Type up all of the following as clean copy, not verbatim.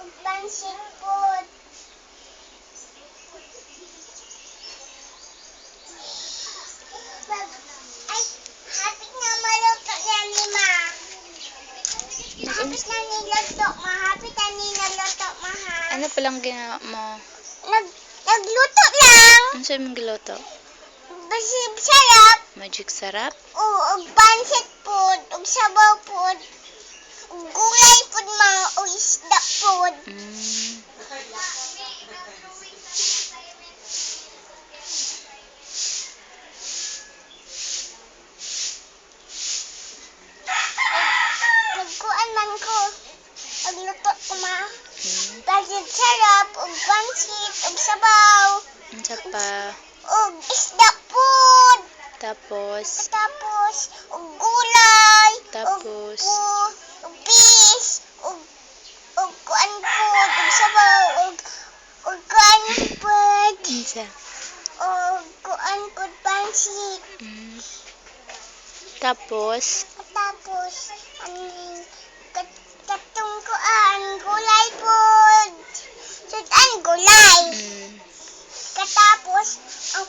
ug pansit po. Ay, hapit na maluto na ni Ma. Hapit na niluto, Ma. Hapit na niluto, Ma. Ano palang ginawa mo? Nagluto lang. Ano sa'yo mong giluto? Basi sarap. Magic sarap? Oo, ug pansit po, ug sabaw po. Ug gulay po, Ma. Ug isda po. Nagkuan man ko. Nagluto ko, Ma. Pansit sarap, ug pansit, ug sabaw. Ano sa pa? Ug isda po. Tapos? Tapos, ug gulay. Tapos? Ug fish. Ug kuan po, ug sabaw. Ug kuan po. Insa? Ug kuan po, pansit. Tapos? Tapos, katong kuan, gulay po. Sudan, gulay. Katapos, ang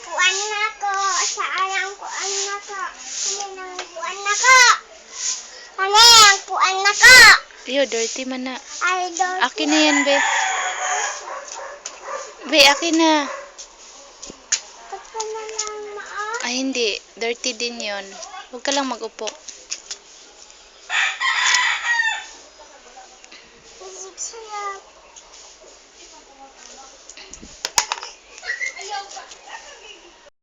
puan na ko. Sa arang puan na ko. Ano nang puan na ko? Ano ang puan na ko? Iyo, dirty man na. Ay, dog. Akin na yan, be. Be, akin na. Ba't ka na lang, Ma? Ay, hindi. Dirty din yon. Huwag ka lang mag-upo.